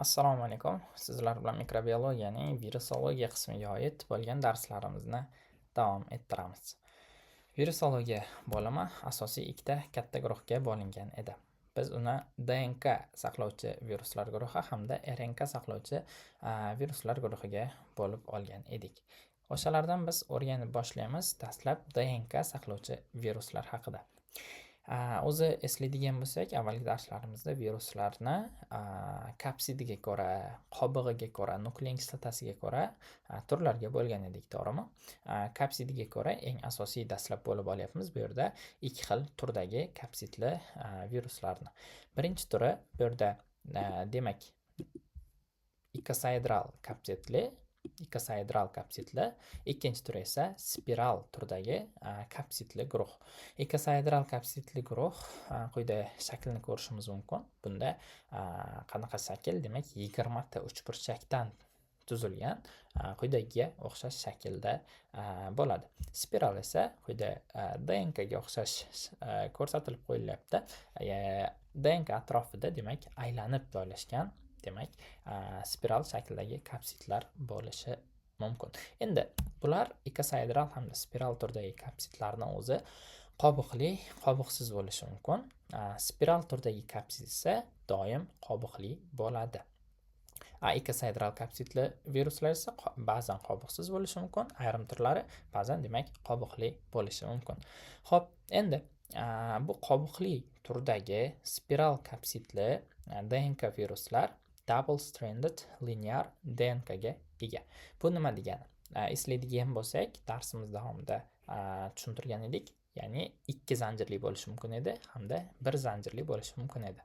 Assalomu alaykum. Sizlar bilan mikrobiologiyaning virusologiya qismiga oid bo'lgan darslarimizni davom ettiramiz. Virusologiya bo'limi asosiy ikkita katta guruhga bo'lingan edi. Biz uni DNK saqlovchi viruslar guruhi hamda RNK saqlovchi viruslar guruhiga bo'lib olgan edik. O'shalardan biz o'rganib boshlaymiz dastlab DNK saqlovchi viruslar haqida. O'zi eslaydigan bo'lsak, avvalgi darslarimizda viruslarni kapsidiga ko'ra, qobig'iga ko'ra, nuklein kislotasiga ko'ra turlarga bo'lgan edik, to'g'rimi? Kapsidiga ko'ra eng asosiy dastlab bo'lib olyapmiz bu yerda ikki xil turdagi kapsidli viruslarni. Birinchi turi bu yerda demak ikosaedral kapsidli, ikkinchi turi esa spiral turdagi kapsidli guruh. Ikosaedral kapsidli guruh quyida shaklini ko'rishimiz mumkin. Bunda qanaqa shakl? Demak, 20 ta uchburchakdan tuzilgan quyidagiga o'xshash shaklda bo'ladi. Spiral esa quyida DNK ga o'xshash ko'rsatilib qo'yilyapti. DNK atrofida demak aylanib joylashgan, demak spiral shakldagi kapsidlar bo'lishi mumkin. Endi bular ikosaedral hamda spiral turdagi kapsidlarning o'zi qobiqli, qobiqsiz bo'lishi mumkin. Spiral turdagi kapsid esa doim qobiqli bo'ladi. Ikosaedral kapsidli viruslar esa ba'zan qobiqsiz bo'lishi mumkin, ayrim turlari ba'zan demak qobiqli bo'lishi mumkin. Xo'p, endi bu qobiqli turdagi spiral kapsidli DNK viruslar double stranded linear DNK ga ega. Bu nima degani? Eslaydigan bo'lsak, darsimiz davomida tushuntirgan edik. Ya'ni ikki zanjirli bo'lishi mumkin edi hamda bir zanjirli bo'lishi mumkin edi.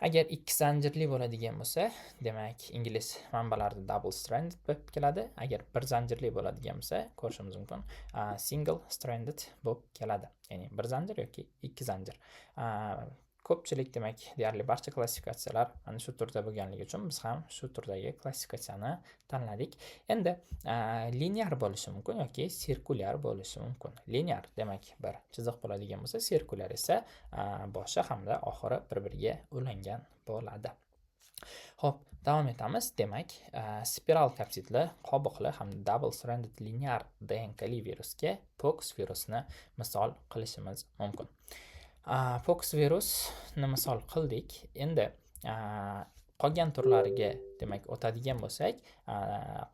Agar ikki zanjirli bo'ladigan bo'lsa, demak ingliz manbalarida double stranded bo'lib keladi. Agar bir zanjirli bo'ladigan bo'lsa, ko'rishimiz mumkin, single stranded bo'lib keladi. Ya'ni bir zanjir yoki ikki zanjir. Ko'pchilik demak deyarli barcha klassifikatsiyalar mana shu turda bo'lganligi uchun biz ham shu turdagi klassifikatsiyani tanladik. Endi linear bo'lishi mumkin yoki sirkulyar bo'lishi mumkin. Linear demak bir chiziq bo'ladigan bo'lsa, sirkulyar esa boshi hamda oxiri bir-biriga ulangan bo'ladi. Xo'p, davom etamiz. Demak, spiral kapsidli, qobiqli hamda double stranded linear DNKli virusga pox virusni misol qilishimiz mumkin. Pox virusni misol qildik. Endi qolgan turlariga demak o'tadigan bo'lsak,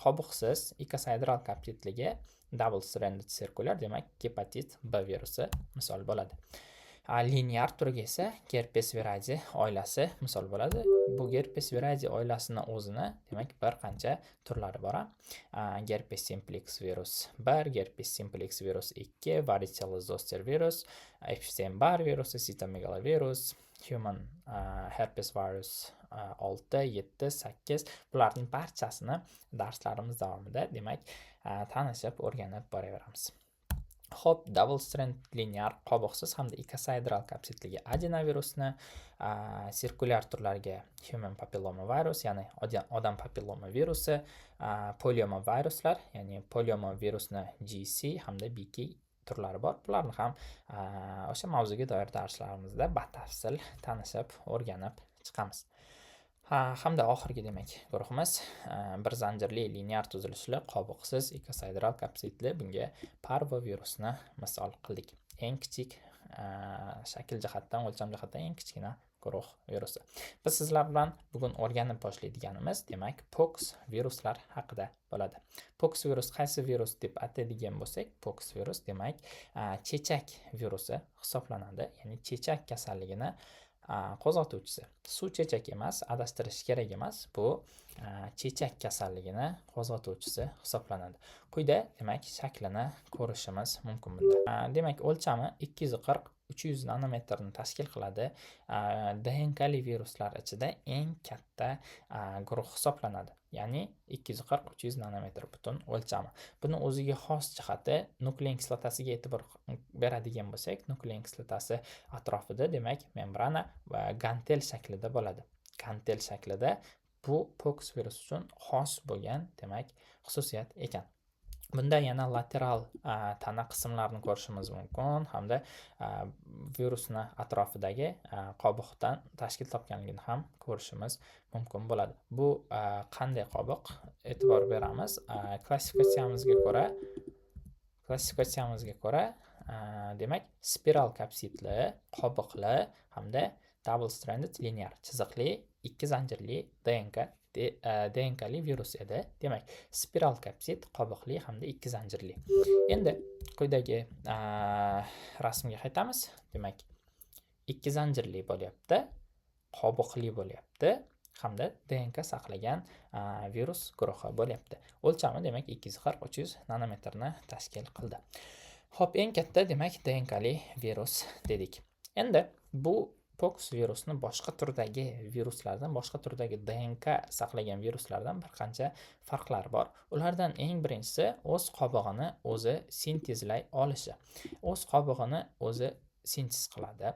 qobiqsiz ikosaedral kapsidliga double stranded circular demak gepatit B virusi misol bo'ladi. Linear turiga esa Herpes viraidi oilasi misol bo'ladi. Bu Herpes viraidi oilasining o'zini demak bir qancha turlari bor. Herpes simplex virus 1, Herpes simplex virus 2, varicella zoster virus, Epstein-Barr virusi, cytomegalovirus, human herpes virus 6, 7, 8 bularning barchasini darslarimiz davomida demak tanishib o'rganib boraveramiz. Xo'p, double strand linear qobiqsiz hamda ikosaedral kapsidli adenovirusni, sirkulyar turlarga human papilloma virus, ya'ni odam papilloma virusi, polioma viruslar, ya'ni polioma virusni GC hamda BK turlari bor. Bularni ham o'sha mavzuga doir darslarimizda batafsil tanishib, o'rganib chiqamiz. Hamda oxirgi demak guruhimiz bir zanjirli linear tuzilishli qobiqsiz ikosaedral kapsidli, bunga parvo virusni misol qildik. Eng kichik shakl jihatdan, o'lcham jihatdan eng kichkina guruh virusi. Biz sizlar bilan bugun o'rganib boshlaydiganimiz demak pox viruslar haqida bo'ladi. Pox virus qaysi virus deb ataydigan bo'lsak, pox virus demak chechak virusi hisoblanadi. Ya'ni chechak kasalligini qo'zg'atuvchisi. Suv chechak emas, adashtirish kerak emas. Bu chechak kasalligini qo'zg'atuvchisi hisoblanadi. Quyida demak shaklini ko'rishimiz mumkin bunda. Demak o'lchami 240-300 nanometrni tashkil qiladi. DNKli viruslar ichida eng katta guruh hisoblanadi. Ya'ni 240-300 nanometr butun o'lchami. Buni o'ziga xos jihati nuklein kislotasiga e'tibor beradigan bo'lsak, nuklein kislotasi atrofida demak membrana va gantel shaklida bo'ladi. Gantel shaklida bu pox virus uchun xos bo'lgan demak xususiyat ekan. Bunda yana lateral tana qismlarini ko'rishimiz mumkin hamda virusni atrofidagi qobiqdan tashkil topganligini ham ko'rishimiz mumkin bo'ladi. Bu qanday qobiq? E'tibor beramiz. Klassifikatsiyamizga ko'ra demak spiral kapsidli, qobiqli hamda double stranded linear chiziqli ikki zanjirli DNKli virus edi. Demak, spiral kapsid, qobiqli hamda ikki zanjirli. Endi quyidagi rasmga qaytamiz. Demak, ikki zanjirli bo'lyapti, qobiqli bo'lyapti hamda DNK saqlagan virus guruhi bo'lyapti. O'lchami demak 240-300 nanometrni tashkil qildi. Xo'p, eng katta demak DNKli virus dedik. Endi bu pox virusni boshqa turdagi viruslardan, boshqa turdagi DNK saqlagan viruslardan bir qancha farqlari bor. Ulardan eng birinchisi o'z qobig'ini o'zi sintezlay olishi. O'z qobig'ini o'zi sintez qiladi.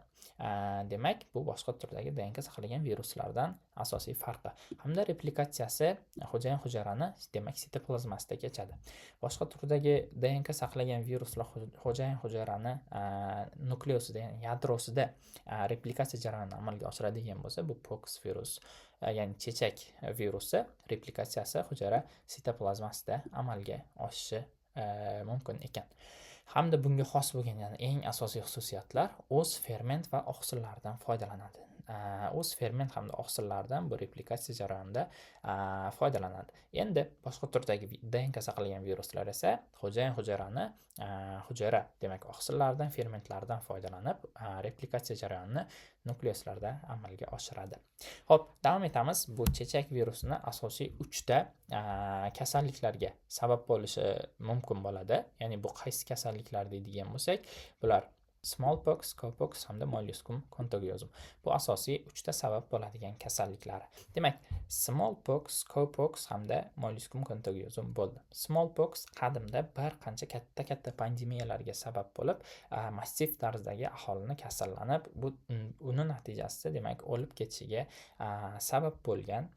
Demak, bu boshqa turdagi DNK saqlagan viruslardan asosiy farqi. Hamda replikatsiyasi xo'jayin hujayrani demak sitoplazmasida kechadi. Boshqa turdagi DNK saqlagan viruslar xo'jayin hujayrani nukleusida, ya'ni yadrosida replikatsiya jarayonini amalga oshiradigan bo'lsa, bu pox virus, ya'ni chechak virusi replikatsiyasi hujayra sitoplazmasida amalga oshishi mumkin ekan. Hamda bunga xos bo'lgan yana eng asosiy xususiyatlar o'z ferment va oqsillardan foydalanadi. O'z ferment hamda oqsillardan bu replikatsiya jarayonida foydalanadi. Endi boshqa turdagi DNK saqlagan viruslar esa xo'jayin hujayrani hujayra demak oqsillardan, fermentlardan foydalanib replikatsiya jarayonini nukleuslarda amalga oshiradi. Xo'p, davom etamiz. Bu chechak virusini asosiy 3 ta kasalliklarga sabab bo'lishi mumkin bo'ladi. Ya'ni bu qaysi kasalliklar deydigan bo'lsak, bular smallpox, cowpox hamda molluscum contagiosum. Bu asosiy 3 ta sabab bo'ladigan kasalliklari. Demak, smallpox, cowpox hamda molluscum contagiosum bo'ldi. Smallpox qadimda bir qancha katta pandemiyalarga sabab bo'lib, massiv tarzdagi aholini kasallanib, uni natijasida demak o'lib ketishiga sabab bo'lgan.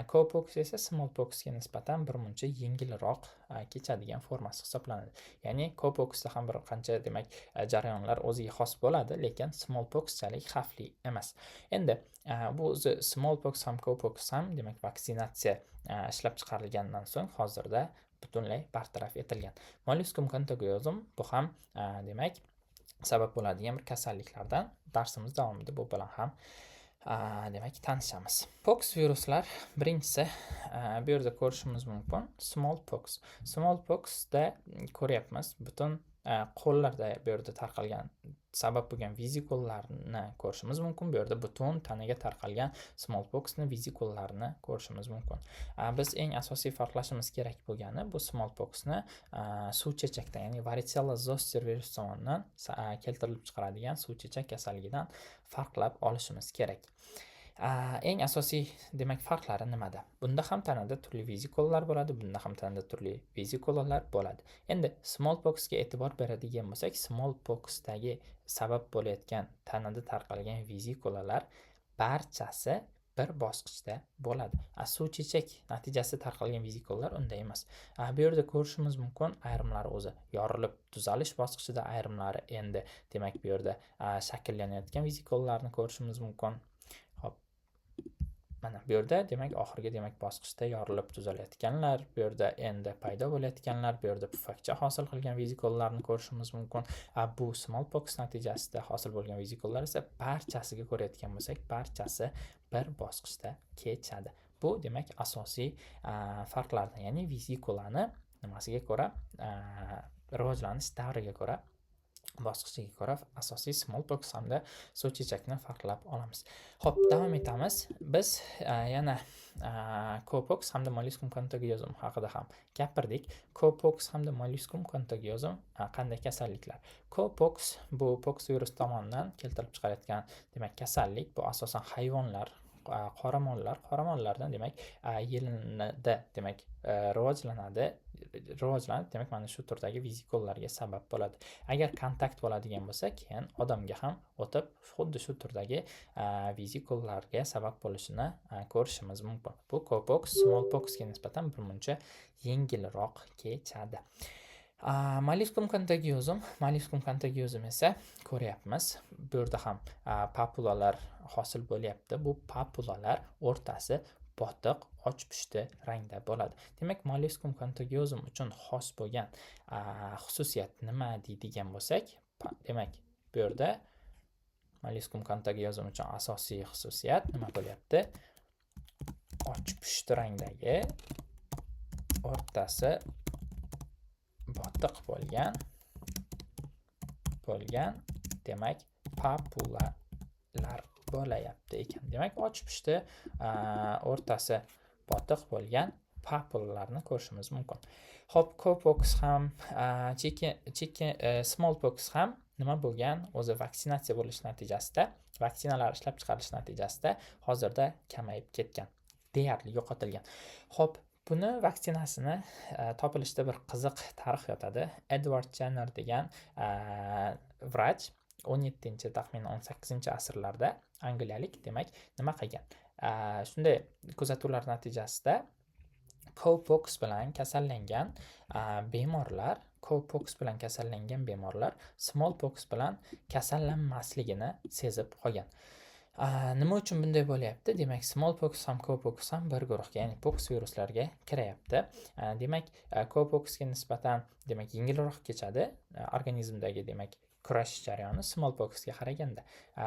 Cowpox esa smallpoxga nisbatan bir muncha yengilroq kechadigan formasi hisoblanadi. Ya'ni cowpoxda ham bir qancha demak jarayonlar o'ziga xos bo'ladi, lekin smallpoxchalik xavfli emas. Endi bu o'zi smallpox ham cowpox ham demak vaksinatsiya ishlab chiqarilgandan so'ng hozirda butunlay bartaraf etilgan. Molluscum contagiosum bu ham demak sabab bo'ladigan bir kasalliklardan. Darsimiz davomida bu bilan ham demak tanishamiz. Pox viruslar birinchisi bu yerda ko'rishimiz mumkin smallpox. Smallpoxda ko'ryapmiz butun qo'llarda bu yerda tarqalgan sabab bo'lgan vizikullarni ko'rishimiz mumkin. Bu yerda butun tanaga tarqalgan smallpoxni vizikullarini ko'rishimiz mumkin. Biz eng asosiy farqlashimiz kerak bo'lgani bu smallpoxni suv chechakdan, ya'ni varicella zoster virus tomonidan keltirilib chiqaradigan suv chechak kasalligidan farqlab olishimiz kerak. Eng asosiy demak farqlari nimada? Bunda ham tanada turli vizikullar bo'ladi, bunda ham tanada turli vizikulalar bo'ladi. Endi smallpoxga e'tibor beradigan bo'lsak, smallpoxdagi sabab bo'layotgan tanada tarqalgan vizikulalar barchasi bir bosqichda bo'ladi. Suv chechak natijasida tarqalgan vizikulalar unday emas. Bu yerda ko'rishimiz mumkin, ayrimlari o'zi yorilib tuzalish bosqichida, ayrimlari endi demak bu yerda shakllanayotgan vizikularni ko'rishimiz mumkin. Mana bu yerda demak oxirgi demak bosqichda yorilib tuzalayotganlar, bu yerda endi paydo bo'layotganlar, bu yerda pufakcha hosil qilgan vizikullarni ko'rishimiz mumkin. Bu smallpox natijasida hosil bo'lgan vizikullar esa barchasiga ko'rayotgan bo'lsak, barchasi bir bosqichda kechadi. Bu demak asosiy farqlardan, ya'ni vizikulani nimasiga ko'ra rivojlanish davriga ko'ra bosqichiga ko'ra asosiy smallpox hamda suv chechakni farqlab olamiz. Xo'p, davom etamiz. Biz yana cowpox hamda molluscum contagiosum haqida ham gapirdik. Cowpox hamda molluscum contagiosum qanday kasalliklar? Cowpox bu pox virus tomonidan keltirib chiqarayotgan demak kasallik. Bu asosan hayvonlar, qoramollardan demak yelinida demak rivojlanib demak mana shu turdagi vizikullarga sabab bo'ladi. Agar kontakt bo'ladigan bo'lsa, keyin odamga ham o'tib xuddi shu turdagi vizikullarga sabab bo'lishini ko'rishimiz mumkin. Bu cowpox smallpoxga nisbatan bir muncha yengilroq kechadi. Molluscum contagiosum esa ko'ryapmiz. Bu yerda ham papulalar hosil bo'lyapti. Bu papulalar o'rtasi botiq, och pushti rangda bo'ladi. Demak, Molluscum contagiosum uchun xos bo'lgan xususiyat nima deydigan bo'lsak, demak, bu yerda Molluscum contagiosum uchun asosiy xususiyat nima bo'lyapti? Och pushti rangdagi, o'rtasi botiq bo'lgan demak papulalar bo'layapti ekan. Demak, och pushti o'rtasi botiq bo'lgan papulalarni ko'rishimiz mumkin. Hop, cowpox ham, smallpox ham nima bo'lgan? O'zi vaksinatsiya bo'lish natijasida, vaksinalar ishlab chiqarish natijasida hozirda kamayib ketgan, deyarli yo'qotilgan. Hop, buni vaksinasini topilishda bir qiziq tarix yotadi. Edward Jenner degan vrach 17 taxminan 18 asrlarda angliyalik, demak, nima qilgan? Shunday kuzatuvlar natijasida cowpox bilan kasallangan bemorlar smallpox bilan kasallanmasligini sezib qolgan. Nima uchun bunday bo'lyapti? Demak, smallpox ham cowpox ham bir guruhga, ya'ni pox viruslarga kiryapti. Demak, cowpoxga nisbatan demak yengilroq kechadi organizmdagi demak kurash jarayoni smallpoxga qaraganda.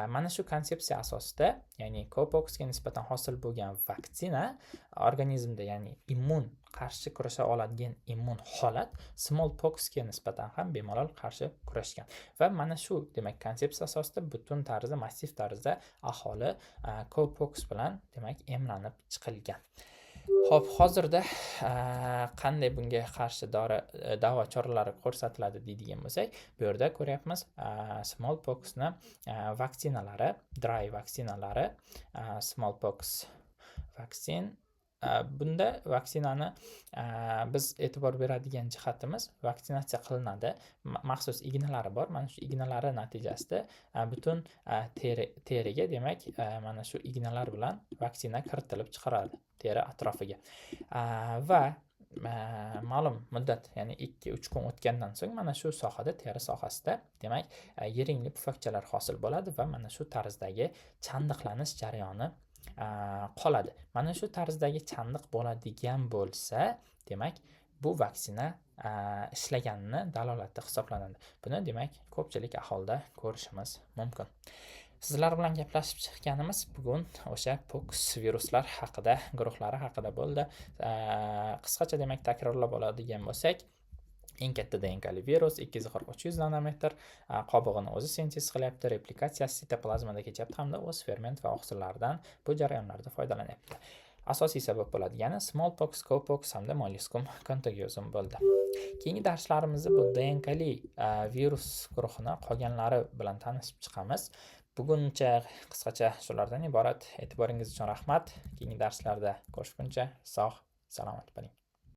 Mana shu konsepsiya asosida, ya'ni cowpoxga nisbatan hosil bo'lgan vaksina organizmda, ya'ni qarshi kurasha oladigan immun holat smallpoxga nisbatan ham bemalol qarshi kurashgan. Va mana shu demak konsepsiya asosida butun tarzda, massiv tarzda aholi cowpox bilan demak emlanib chiqilgan. Xo'p, hozirda qanday bunga qarshi davo choralari ko'rsatiladi deydigan bo'lsak, bu yerda ko'ryapmiz smallpoxni vaksinalari, dry vaksinalari, smallpox vaksin. Bunda vaksinani biz e'tibor beradigan jihatimiz, vaksinatsiya qilinadi. Maxsus ignalari bor. Mana shu ignalari natijasida butun teriga demak mana shu ignalar bilan vaksina kiritilib chiqaradi teri atrofiga. Va ma'lum muddat, ya'ni 2-3 kun o'tgandan so'ng mana shu sohada, teri sohasida demak yiringli pufakchalar hosil bo'ladi va mana shu tarzdagi chandiqlanish jarayoni qoladi. Mana shu tarzdagi chandiq bo'ladigan bo'lsa, demak bu vaksina ishlaganini dalolati hisoblanadi. Buni demak ko'pchilik aholida ko'rishimiz mumkin. Sizlar bilan gaplashib chiqqanimiz bugun o'sha pox viruslar haqida, guruhlari haqida bo'ldi. Qisqacha demak takrorlab oladigan bo'lsak, eng katta DNKli virus 240-300 nanometr qobig'ini o'zi sintez qilyapti, replikatsiyasi sitoplazmada kechyapti hamda o'z ferment va oqsillardan bu jarayonlarda foydalanyapti. Asosiy sabab bo'ladigani smallpox, cowpox hamda Molluscum contagiosum bo'ldi. Keyingi darslarimizda bu DNKli virus guruhini qolganlari bilan tanishib chiqamiz. Buguncha qisqacha shulardan iborat. E'tiboringiz uchun rahmat. Keyingi darslarda ko'rishguncha sog', salomat bo'ling.